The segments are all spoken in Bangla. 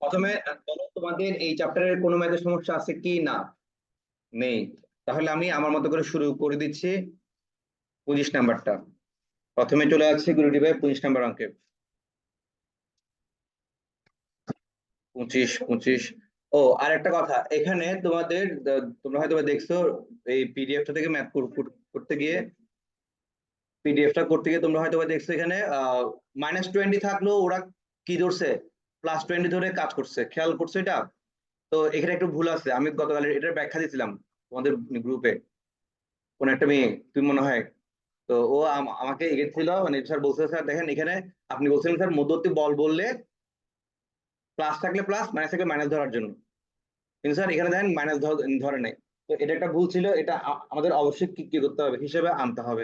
প্রথমে বলো তোমাদের এই চ্যাপ্টারের কোনো ম্যাথের সমস্যা আছে কি না? নেই। তাহলে আমি আমার মতো করে শুরু করে দিচ্ছি 25 নাম্বারটা। প্রথমে চলে যাচ্ছে গুরুটি ভাই 25 নাম্বার অঙ্কে। 25 25। ও, আর একটা কথা, এখানে তোমাদের তোমরা হয়তো বা দেখছো এই পিডিএফটা থেকে ম্যাথ করতে গিয়ে, তোমরা হয়তো বা দেখছো এখানে -20 থাকলেও ওরা কি ধরছে, +20 ধরে কাজ করছে, খেয়াল করছো এটা? তো এখানে একটু ভুল আছে, আমি গতকাল এটার ব্যাখ্যা দিয়েছিলাম তোমাদের গ্রুপে। কোন একটা মেয়ে, তুমি মনে হয়, তো ও আমাকে এগেছিল, মানে স্যার বলছে স্যার দেখেন এখানে আপনি বলছেন স্যার মধ্যবর্তী বল বললে প্লাস থাকলে প্লাস, মাইনাস থাকলে মাইনাস ধরার জন্য, কিন্তু স্যার এখানে দেখেন মাইনাস ধরে নাই। তো এটা একটা ভুল ছিল, এটা আমাদের অবশ্যই কি কি করতে হবে, হিসেবে আনতে হবে।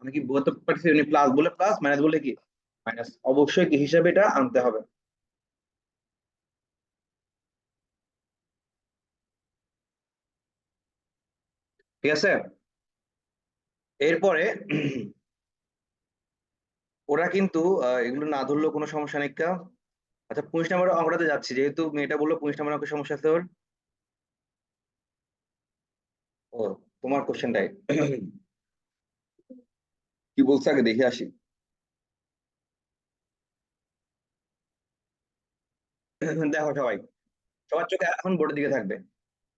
আমি কি বলতে পারছি, প্লাস বলে প্লাস, মাইনাস বলে কি মাইনাস, অবশ্যই কি হিসেবে এটা আনতে হবে। ঠিক আছে। এরপরে ওরা কিন্তু এগুলো না ধরলেও কোনো সমস্যা নেই কা। আচ্ছা, 25 নাম্বার অঙ্কটাতে যাচ্ছি, যেহেতু মেয়েটা বললো 25 নাম্বার অঙ্কের সমস্যা আছে ওর। ও, তোমার কোশ্চেনটাই কি বলছে আগে দেখে আসি। দেখো সবাই, সবার চোখে এখন বোর্ডের দিকে থাকবে।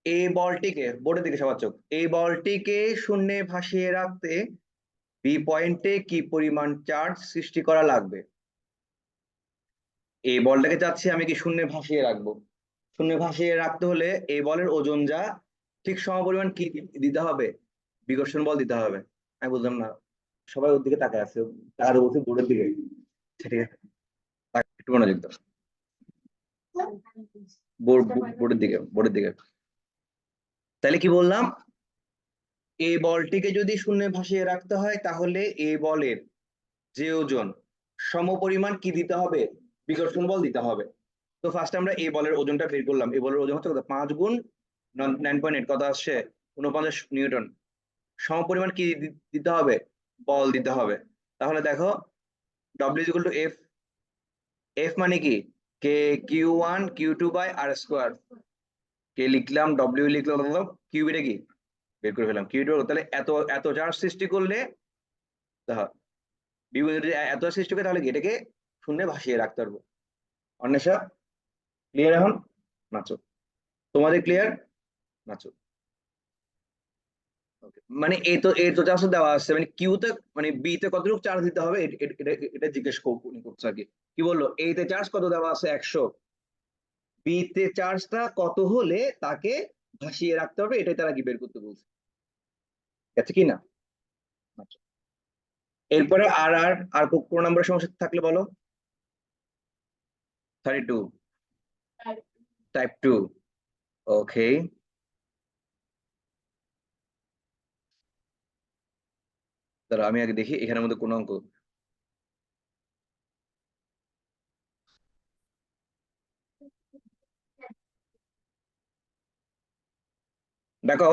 এই বলটিকে, বোর্ডের দিকে সবার চোখ, এই বলটিকে শূন্যে ভাসিয়ে রাখতে বি পয়েন্টে কি পরিমাণ চার্জ সৃষ্টি করা লাগবে? এই বলটাকে চাচ্ছি আমি কি শূন্যে ভাসিয়ে রাখবো। শূন্যে ভাসিয়ে রাখতে হলে এই বলের ওজন যা ঠিক সমপরিমাণ কি দিতে হবে, বিকর্ষণ বল দিতে হবে। আমি বুঝলাম না, সবাই ওর দিকে তাকায় আছে, তার বলছে বোর্ডের দিকে। আচ্ছা, ঠিক আছে, একটু মনোযোগ দাও। বোর্ডের দিকে। তাহলে কি বললাম, এই বলটিকে যদি শূন্যে ভাসিয়ে রাখতে হয় তাহলে এই বলের যে ওজন সমপরিমাণ কি দিতে হবে, বিকর্ষণ বল দিতে হবে। তো ফার্স্ট আমরা এই বলের ওজনটা বের করলাম। এই বলের ওজন হচ্ছে কত, 5 × 9.8, কত আসছে, 49 নিউটন। সমপরিমাণ কি দিতে হবে, বল দিতে হবে। তাহলে দেখো, W = F। এফ মানে কি, কে Q1 Q2/r²। কে লিখলাম, ডব্লিউ লিখলাম, কিউ এটা কি বের করে ফেলাম, কিউ। তাহলে এত এত চার্জ সৃষ্টি করলে, দেখো বিভিন্ন যদি এত সৃষ্টি করে তাহলে কি এটাকে শূন্যে ভাসিয়ে রাখতে পারবো। অন্বেষা, ক্লিয়ার এখন? নাচো, তোমাদের ক্লিয়ার? নাচো। Okay. মানে এই তো চার্জ দেওয়া আছে, মানে কিউতে, মানে বি তে কতটুকু চার্জ দিতে হবে এটা জিজ্ঞেস করছে আর কি। কি বললো, এই তে চার্জ কত দেওয়া আছে, 100। বি তে চার্জটা কত হলে তাকে ভাসিয়ে রাখতে হবে, এটাই তারা কি বের করতে বলছে। আছে কি না? আচ্ছা। এরপরে আর আর আর কোন নম্বরের সমস্যা থাকলে বলো। 32, টাইপ 2। ওকে, তাহলে আমি আগে দেখি এখানের মধ্যে কোন অঙ্ক। দেখো,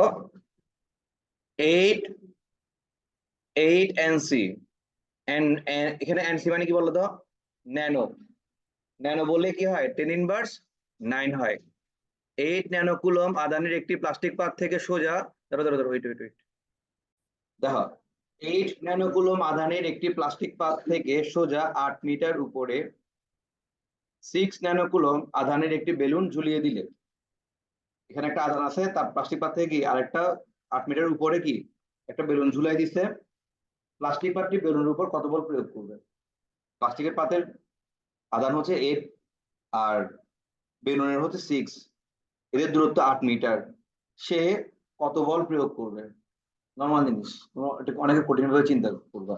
8 8 NC, এখানে এনসি মানে কি বলো তো, ন্যানো। ন্যানো বললে কি হয়, 10⁻৯ হয়। 8 ন্যানো কুলম আধানের একটি প্লাস্টিক পাত থেকে সোজা, ধরো ধরো ধরো, ওয়েট ওয়েট ওয়েট, দেখো, 8 ন্যানোকুলম আধানের একটি প্লাস্টিক পাত থেকে সোজা 8 মিটার উপরে 6 ন্যানোকুলম আধানের একটি বেলুন ঝুলিয়ে দিলে, এখানে একটা আধান আছে, তার প্লাস্টিক পাত থেকে কি আরেকটা 8 মিটার উপরে কি একটা বেলুন ঝুলাই দিচ্ছে, প্লাস্টিক পাতটি বেলুনের উপর কত বল প্রয়োগ করবে? প্লাস্টিকের পাতের আধান হচ্ছে 8, আর বেলুনের হচ্ছে 6, এদের দূরত্ব 8 মিটার। সে কত বল প্রয়োগ করবে? নর্মাল জিনিস, তোমরা এটা অনেকে কঠিন ভাবে চিন্তা করবা।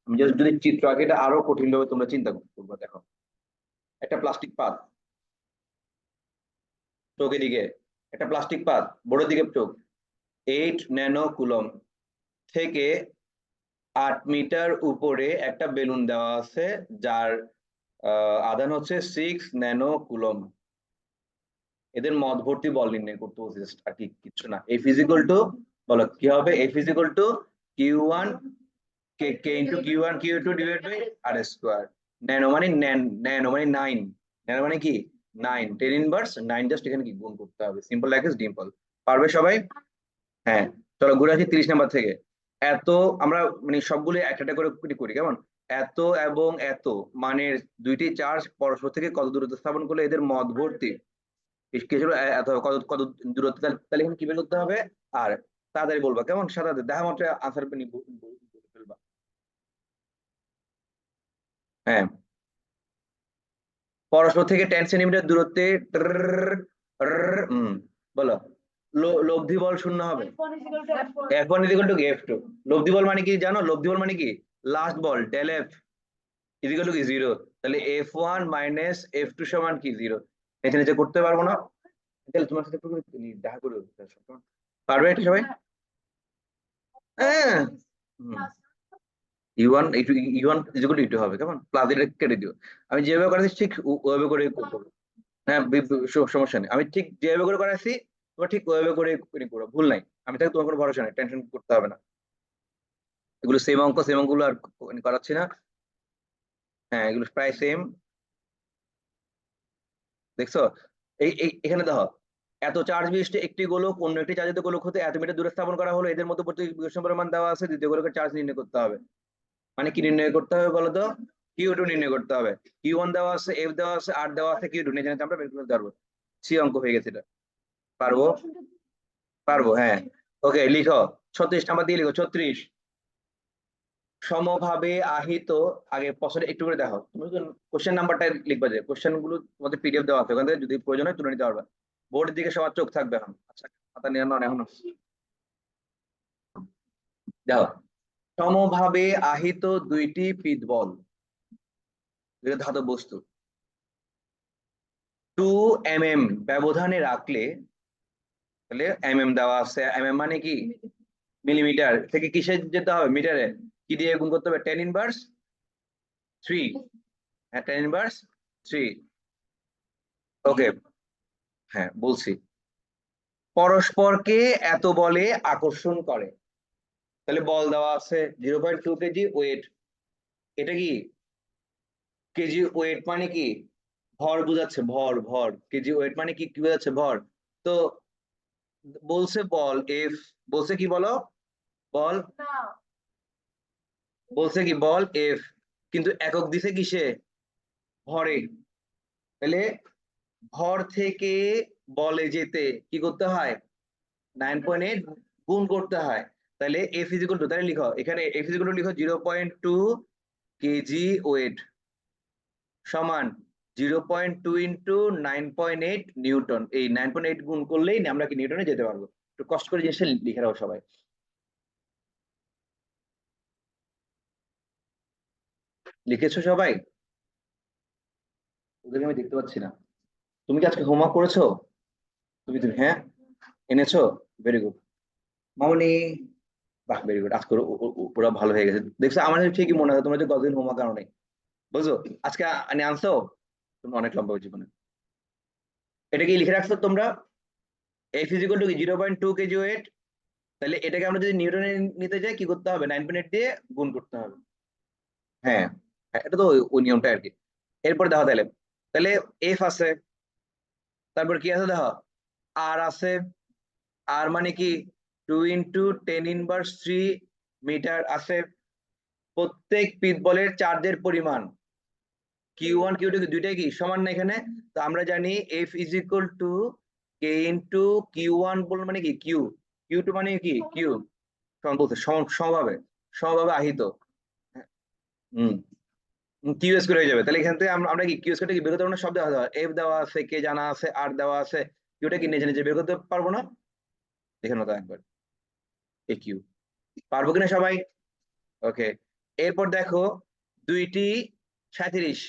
আমি যদি চিত্র আঁকি, এটা আরো কঠিন ভাবে তোমরা চিন্তা করবা। দেখো, একটা প্লাস্টিক পাত, চোখের দিকে একটা প্লাস্টিক পাত, বোর্ডের দিকে চোখ, 8 ন্যানো কুলম থেকে 8 মিটার উপরে একটা বেলুন দেওয়া আছে, যার আধান হচ্ছে 6 ন্যানো কুলম। এদের মধ্যবর্তী বল নির্ণয় করতে বলছে, আর কি কিছু না। F = বলো কি হবে, F = Q1 K × Q1 Q2 / r²। Nano মানে 9। মানে কি 9, 10 ইনভার্স 9 জাস্ট এখানে কি গুণ করতে হবে, সিম্পল লাইক দিস ডিম্পল। পারবে সবাই? হ্যাঁ, চলো ঘুরে আসি 30 নাম্বার থেকে। এত, আমরা মানে সবগুলো একটা একটা করে করি কেমন। এত এবং এত মানের দুইটি চার্জ পরস্পর থেকে কত দূরত্ব স্থাপন করলে এদের মধ্যবর্তী কি ছিল, এত কত কত দূরত্ব, তাহলে এখানে কি বের করতে হবে। আর তাড়াতাড়ি বলবা কেমন, সাথে দেখা মাত্র আনসার ফেলবা। হ্যাঁ, পরস্পর থেকে 10 সেন্টিমিটার দূরত্বে বলো। লব্ধি বল শূন্য হবে। F1 is equal two F2। লব্ধি বল মানে কি জানো? লব্ধি বল মানে কি লাস্ট বল, ডেল এফ ইজিক্যাল টু কি 0। তাহলে F1 মাইনাস F2 সমান কি 0। নিচে নিচে করতে পারবো না, তাহলে তোমার সাথে একটু দেখা করে পারবে এটা সবাই? হ্যাঁ, ইউ1 ইউ1 ইজিক্যাল টু ইউ2 হবে কেমন, প্লাস এটা কেটে দিও। আমি যেভাবে করেছি ঠিক ওইভাবে করে করবো। হ্যাঁ, সমস্যা নেই, আমি ঠিক যেভাবে করে করাইছি তোমার ঠিক ওইভাবে করে করো, ভুল নাই। আমি তাকে তোমার কোনো ভরসা নেই, টেনশন করতে হবে না। এগুলো সেম অঙ্ক, সেম অঙ্কগুলো আর করাচ্ছি না। হ্যাঁ, এগুলো প্রায় সেম। দেখছো, এখানে দেখো, এত চার্জ বিশিষ্ট একটি গোলক অন্য একটি চার্জিত গোলক হতে এত মিটার দূরে স্থাপন করা হলো, এদের মধ্যে প্রতি বিকর্ষণ পরিমাণ দেওয়া আছে, দ্বিতীয় গোলকের চার্জ নির্ণয় করতে হবে। মানে কি নির্ণয় করতে হবে বলো তো? Q2 নির্ণয় করতে হবে। Q1 দেওয়া আছে, F দেওয়া আছে, R দেওয়া আছে, Q2 নিয়ে জানতে আমরা বের করতে পারবো। সি অঙ্ক হয়ে গেছে এটা। পারবো? পারবো, হ্যাঁ। ওকে, লিখো 36 নাম্বার দিয়ে লিখো 36। সমভাবে আহিত, আগে প্রশ্নটা একটু করে দেখো, তুমি কোশ্চেন নাম্বারটা লিখবা, যে কোশ্চেন গুলো তোমাদের পিডিএফ দেওয়া আছে, ওখান থেকে যদি প্রয়োজন হয় তুলে নিতে পারবা। বোর্ডের দিকে সবার চোখ থাকবে এখন। আচ্ছা, খাতা নিয়ে নাও এখনো। দেখো, সমভাবে আহিত দুইটি পিতবল, দুইটা ধাতব বস্তু 2 mm ব্যবধানে রাখলে, তাহলে দেওয়া আছে, মানে কি মিলিমিটার থেকে কিসে যেতে হবে, মিটারে। কি দিয়ে গুণ করতে হবে, 10⁻³ হ্যাঁ, 10⁻³ ওকে, হ্যাঁ বলছি। পরস্পরকে এত বলে আকর্ষণ করে, তাহলে বল দেওয়া আছে 0.2 কেজি ওয়েট। এটা কি কেজি ওয়েট মানে কি ভর বোঝাচ্ছে, ভর ভর, কেজি ওয়েট মানে কি কি বোঝাচ্ছে, ভর। তো বলছে বল এফ, বলছে কি বলো, বল, বলছে কি বল এফ, কিন্তু একক দিছে কিসে, ভরে। তাহলে ভর থেকে বলে যেতে কি করতে হয়, 9.8 গুণ করতে হয়। তাহলে এফ ইজিক্যাল টু, তাহলে লিখো এখানে এফ ইজিক্যাল টু লিখো 0.2 কেজি ওয়েট সমান 0.2 × 9.8 নিউটন। এই 9.8 গুণ করলেই আমরা কি নিউটনে যেতে পারবো। একটু কষ্ট করে জিনিসটা লিখে রাখো সবাই। লিখেছো সবাই? ওদেরকে আমি দেখতে পাচ্ছি না। তুমি কি আজকে হোমওয়ার্ক করেছো? তুমি হ্যাঁ এনেছো, ভেরি গুড। মামনি, বাহ ভেরি গুড, আজকে পুরো ভালো হয়ে গেছে দেখছো, আমার ঠিকই মনে হয় তোমরা যে গতদিন হোমওয়ার্ক আনো নাই, বুঝছো। আজকে আনছো, তুমি অনেক লম্বা জীবনে। এটা কি লিখে রাখছো তোমরা, F equal to 0.2 kg weight. তাহলে এটাকে আমরা যদি নিউটনে নিতে যাই কি করতে হবে, 9.8 দিয়ে গুণ করতে হবে। হ্যাঁ, হ্যাঁ, এটা তো ওই নিয়মটা আর কি। এরপর দেখো তাহলে, তাহলে এফ আছে, তারপর কি আছে দেখো, আর আছে। আর মানে কি 2 × 10⁻³ মিটার আছে। প্রত্যেক পিতবলের চার্জের পরিমাণ Q1 Q2 দুইটাই কি সমান না এখানে। তো আমরা জানি F is equal to K × Q1 বল মানে কি কিউ, Q2 মানে কি কিউ, সমান বলতে সমভাবে, সমভাবে আহিত। হুম, কিউ স্কয়ার হয়ে যাবে। তাহলে এখান থেকে আমরা কি কিউ স্কয়ারটা কি বের করতে পারবো না, সব দেওয়া আছে, এফ দেওয়া আছে, কে জানা আছে, আর দেওয়া আছে, কিউটা কি নিজে নিজে বের করতে পারবো না। দেখে নাও তো একবার, এ কিউ, পারবো কিনা সবাই? ওকে, এরপর দেখো দুইটি 37,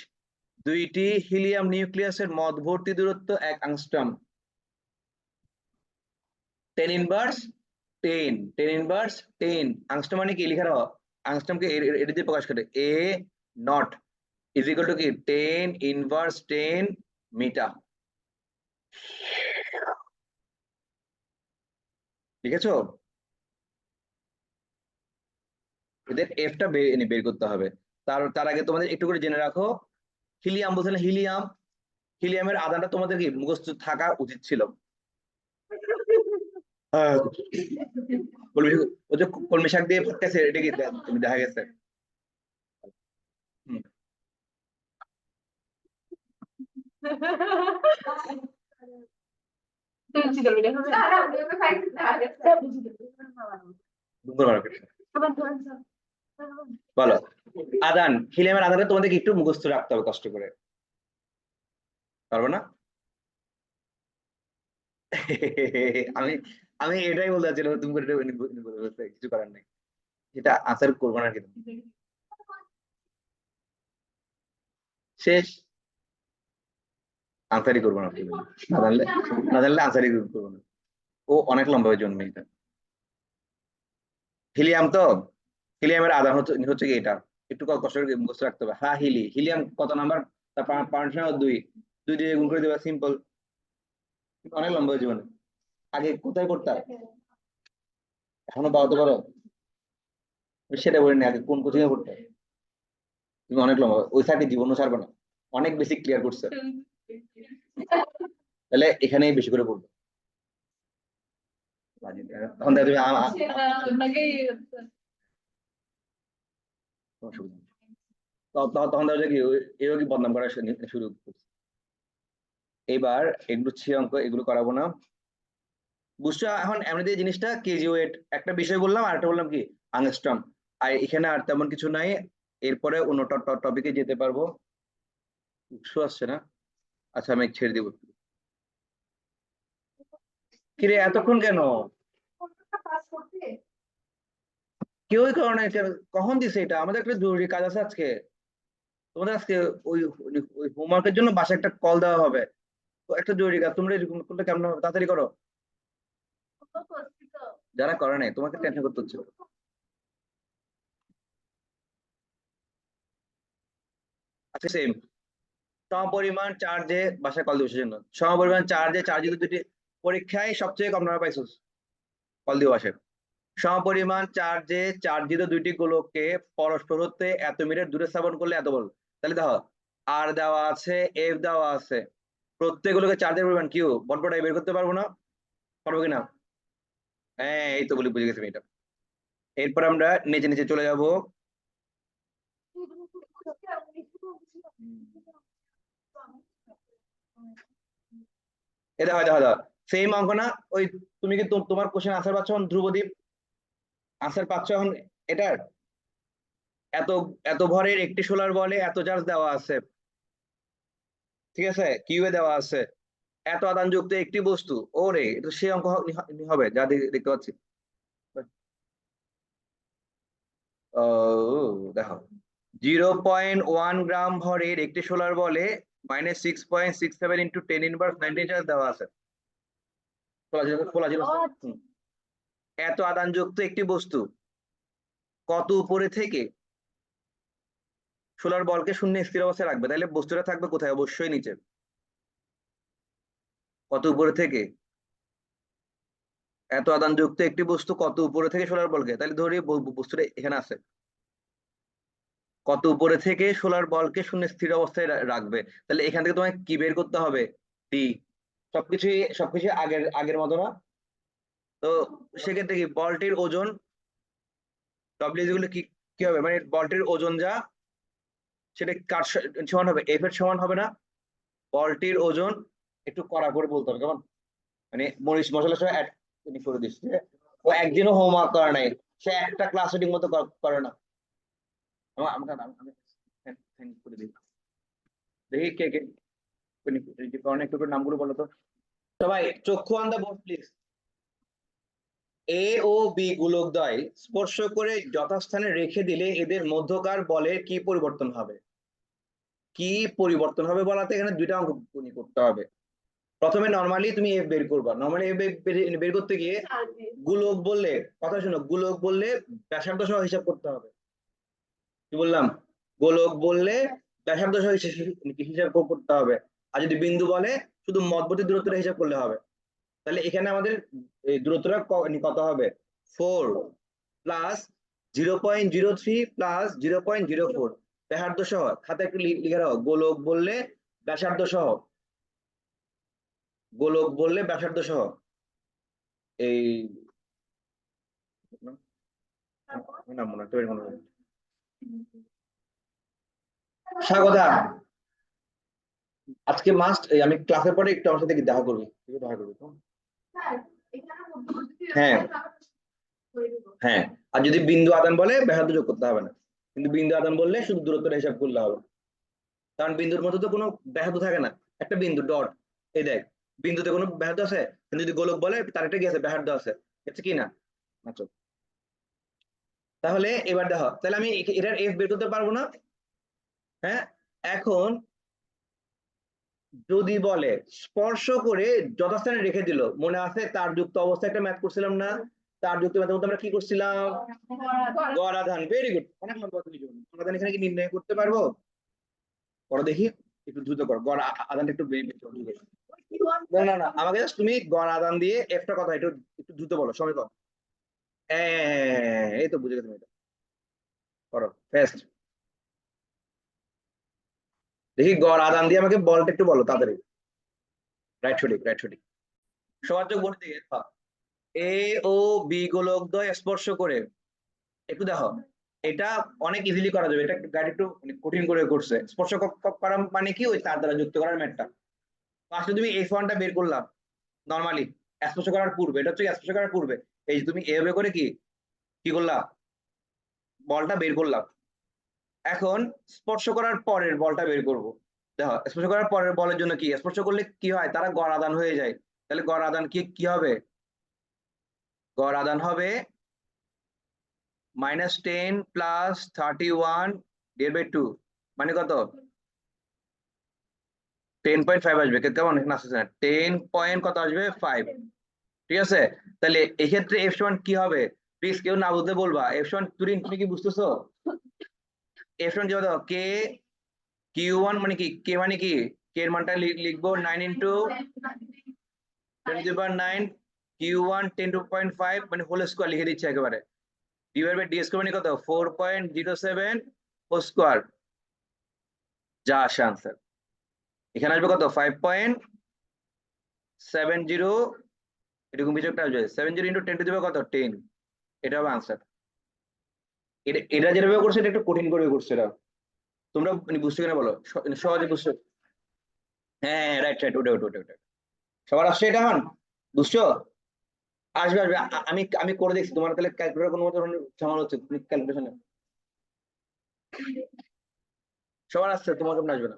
দুইটি হিলিয়াম নিউক্লিয়াসের মধ্যবর্তী দূরত্ব 1 অ্যাংস্ট্রম। 10⁻10 অ্যাংস্ট্রম মানে কি লিখে রাখো, অ্যাংস্ট্রমকে এটা দিয়ে প্রকাশ করে, A not is equal to কি 10⁻10 মিটার। লিখেছো? এদের এফটা বের করতে হবে। তার তার আগে তোমাদের একটু করে জেনে রাখো, হিলিয়াম বলছে না, হিলিয়াম, হিলিয়ামের আধানটা তোমাদের কি মুখস্থ থাকা উচিত ছিল। ওই যে কলমি শাক দিয়ে ভাবতেছে, এটা কি তুমি দেখা গেছে? হুম। বলো, আদান, হিলিয়ামের আধানটা তোমাদেরকে একটু মুখস্থ রাখতে হবে কষ্ট করে, পারবে না? আমি আমি এটাই বলতে চাচ্ছিলাম, তুমি করে কিছু করার নেই, এটা আনসার করবো না কিন্তু। শেষ, আনসারই করবো না, না জানলে, না জানলে আনসারই করবো না। ও অনেক লম্বা হয়ে জন্মে এটা। হিলিয়াম তো, হিলিয়ামের আধান হচ্ছে হচ্ছে কি এটা, একটু কষ্ট করে মুখস্থ রাখতে হবে। হ্যাঁ, হিলিয়াম কত নাম্বার, তার পারমিশন দুই, দুই দিয়ে গুণ করে দেবে, সিম্পল। অনেক লম্বা হয়ে জীবনে। আগে কোথায় করতাম, এখনো বাড়াতে পারো? সেটা বলিনি, আগে কোন কোচিং এ পড়তে। তুমি অনেক লম্বা, ওই স্যারকে জীবনও ছাড়বে না, অনেক বেশি ক্লিয়ার করছে। তাহলে এখানেই বেশি করে পড়বে। তখন দেখো তুমি তখন দেখো কি এও কি বদনাম করা শুরু করছে। এবার এগুলো ছিল অঙ্ক, এগুলো করাবো না, বুঝছো? এখন এমনিতে জিনিসটা কেজি ওয়েট একটা বিষয় বললাম, আর একটা বললাম কি আংস্ট্রম, আর এখানে আর তেমন কিছু নাই। এরপরে অন্য টপিকে যেতে পারবো। উৎস আসছে না, আচ্ছা আমি ছেড়ে দিব। কিরে এতক্ষণ কেন, কেউই করো না এটা? কখন দিছে এটা? আমাদের একটা জরুরি কাজ আছে আজকে, তোমাদের আজকে ওই ওই হোমওয়ার্কের জন্য বাসায় একটা কল দেওয়া হবে, তো একটা জরুরি কাজ, তোমরা এরকম করলে কেমন হবে? তাড়াতাড়ি করো। যারা করে নাই তোমাকে টেনশন করতে হচ্ছে। আচ্ছা সেম, সমপরিমাণ চার্জে বাসায় কল দিবসের জন্য, সমপরিমাণ চার্জে চার্জিত দুটি পরীক্ষায় সবচেয়ে কম নাম্বার পাইছো, কল দিও বাসায়। সমপরিমাণ চার্জে চার্জিত দুইটি গোলককে পরস্পর হতে এত মিটার দূরে স্থাপন করলে এত বল। তাহলে দেখো, আর দেওয়া আছে, এফ দেওয়া আছে, প্রত্যেক গোলকের চার্জের পরিমাণ কিউ বটবটাই বের করতে পারবো না? পারবো কিনা? হ্যাঁ এই তো বলি, বুঝে গেছি এটা। এরপর আমরা নিচে নিচে চলে যাব। এটা হয় দেখো দেখো, সেম অঙ্ক না? ওই তুমি কি তোমার কোশ্চেন আনসার পাচ্ছ এখন, ধ্রুবদীপ আনসার পাচ্ছ এখন এটার? এত এত ভরের একটি সোলার বলে এত চার্জ দেওয়া আছে, ঠিক আছে, কিউএ দেওয়া আছে, এত আধানযুক্ত একটি বস্তু, ওরে এটা সেই অঙ্ক হবে যা দেখতে পাচ্ছি। ও দেখো, 0.1 গ্রাম ভরের একটি সোলার বলে -6.67 ইন্টু 10⁻19 চার্জ দেওয়া আছে। খোলা ছিল। হুম। এত আধানযুক্ত একটি বস্তু কত উপরে থেকে সোলার বলকে শূন্য স্থির অবস্থায় রাখবে, তাহলে বস্তুটা থাকবে কোথায়? অবশ্যই নিচে। কত উপরে থেকে, এত আধানযুক্ত একটি বস্তু কত উপরে থেকে সোলার বলকে, তাহলে ধরি বস্তুটা এখানে আছে, কত উপরে থেকে সোলার বলকে শূন্য স্থির অবস্থায় রাখবে, তাহলে এখান থেকে তোমায় কি বের করতে হবে? ডি। সবকিছু আগের আগের মতো না? তো সেক্ষেত্রে কি বলটির ওজন, ডব্লিউ গুলো কি কি হবে, মানে বলটির ওজন যা, সেটা কার সমান হবে? এফ এর সমান হবে না? বলটির ওজন, একটু কড়া করে বলতে হবে কেমন, মানে মরিচ মশলা সহ অ্যাড করে দিচ্ছে। ও একদিনও হোমওয়ার্ক করা নাই, সে একটা ক্লাস ঠিক মতো করে না। আমাকে আমি thank করে দিই। দেখি কে কে একটু করে নামগুলো বলো তো সবাই, চক্ষু on the board please. A ও বি গোলকদ্বয় স্পর্শ করে যথাস্থানে রেখে দিলে এদের মধ্যকার বলের কি পরিবর্তন হবে? কি পরিবর্তন হবে বলাতে এখানে দুইটা অঙ্ক করতে হবে। প্রথমে নরমালি তুমি এফ বের করবা, নরমালি এফ বের করতে গিয়ে গোলক বললে, কথা শোনো, গোলক বললে ব্যাসার্ধ সহ হিসাব করতে হবে। কি বললাম? গোলক বললে ব্যাসার্ধ সহ হিসাব করতে হবে, আর যদি বিন্দু বলে শুধু মধ্যবর্তী দূরত্বটা হিসাব করলে হবে। তাহলে এখানে আমাদের এই দূরত্বটা কত হবে? 4 প্লাস 0.03 প্লাস 0.04 ব্যাসার্ধ সহ, খাতা একটু লিখে রাখো, গোলক বললে ব্যাসার্ধ সহ গোলক বললে ব্যাসার্ধ সহ এই না মনে হয়, মনে হয় স্বাগতা আজকে মাস্ট আমি ক্লাসের পরে একটু আমার সাথে দেখা করবি, দেখা করবি তো? হ্যাঁ হ্যাঁ, আর যদি বিন্দু আদান বলে ব্যাসার্ধ যোগ করতে হবে না, কিন্তু বিন্দু আদান বললে শুধু দূরত্বটা হিসাব করলে হবে, কারণ বিন্দুর মধ্যে তো কোনো ব্যাসার্ধ থাকে না, একটা বিন্দু ডট, এই দেখ বিন্দুতে কোনো ব্যাসার্ধ আছে, কিন্তু যদি গোলক বলে তার একটা কি আছে, ব্যাসার্ধ আছে, এটা কি না? আচ্ছা, তাহলে এবার দেখো, তাহলে আমি এটার এফ বের করতে পারবো না? হ্যাঁ, এখন যদি বলে স্পর্শ করে যথাস্থানে রেখে দিল, মনে আছে তার যুক্ত অবস্থায় একটা ম্যাথ করছিলাম না? তার যুক্ত ম্যাথের মধ্যে আমরা কি করছিলাম? গড় আধান, ভেরি গুড, অনেক নম্বর তুমি জন্য গড় আধান এখানে কি নির্ণয় করতে পারবো? করো দেখি, একটু দ্রুত করো, গড় আধানটা একটু বেশি করো, দ্রুত করো। না না না, আমাকে জাস্ট তুমি গড় আধান দিয়ে এফটা কথা একটু একটু দ্রুত বলো, সময় কম। এই তো বুঝে গেছো, এটা করো ফার্স্ট। দেখি গড় আধান দিয়ে আমাকে বলটা একটু বলো তাড়াতাড়ি। রাইট, সঠিক, রাইট, সঠিক। সবার চোখ বলে দিকে, এ ও বি গোলক দ্বয় স্পর্শ করে, একটু দেখো, এটা অনেক ইজিলি করা যাবে, এটা গাইড একটু কঠিন করে করছে, স্পর্শ করা মানে কি, ওই তার দ্বারা যুক্ত করার ম্যাথটা। ফার্স্টে তুমি এই ফর্মটা বের করলাম নরমালি, স্পর্শ করার পূর্বে, এটা হচ্ছে স্পর্শ করার পূর্বে, এই যে তুমি এভাবে করে কি কি করলা, বলটা বের করলাম। এখন স্পর্শ করার পরের বলটা বের করব। দেখো, স্পর্শ করার পরের বলের জন্য কি, স্পর্শ করলে কি হয়, তারা গড় আদান হয়ে যায়, তাহলে গড় আদান কি কি হবে? গড় আদান হবে -10 + 31/2, মানে কত? 10.5 আসবে, কেমন এখানে আসছে না, 10 পয়েন্ট কত আসবে, 5। ঠিক আছে, তাহলে এক্ষেত্রে এফ সমান কি হবে? প্লিজ কেউ না বুঝতে বলবা, এফ সমান তুমি কি বুঝতেছো? এফ সমান কি হবে, কে কিউ1 মানে কি, কে মানে কি, কে এর মানটা লিখবো 9 × 10⁹, কিউ1 10.5 মানে হোল স্কোয়ার লিখে দিচ্ছি একেবারে, ডিভাইড বাই ডি স্কোয়ার মানে কত, 4.07 হোল স্কোয়ার, যা আসে আনসার। এখানে আসবে কত, 5.70, এরকম কিছু একটা আসবে, 70 × 10⁻, কত, 10, এটা হবে আনসার। এটা যেভাবে করছে এটা একটু কঠিন করে করছে এটা, তোমরা বুঝছো কিনা বলো, সহজে বুঝছো? হ্যাঁ রাইট রাইট, ওটা ওটা ওটা ওটা, সবার আসছে এটা এখন, বুঝছো? আসবে আসবে, আমি আমি করে দেখছি, তোমার তাহলে ক্যালকুলেটর কোনো ধরনের ঝামেলা হচ্ছে, তুমি ক্যালকুলেশনে সবার আসছে, তোমার কেমন আসবে না?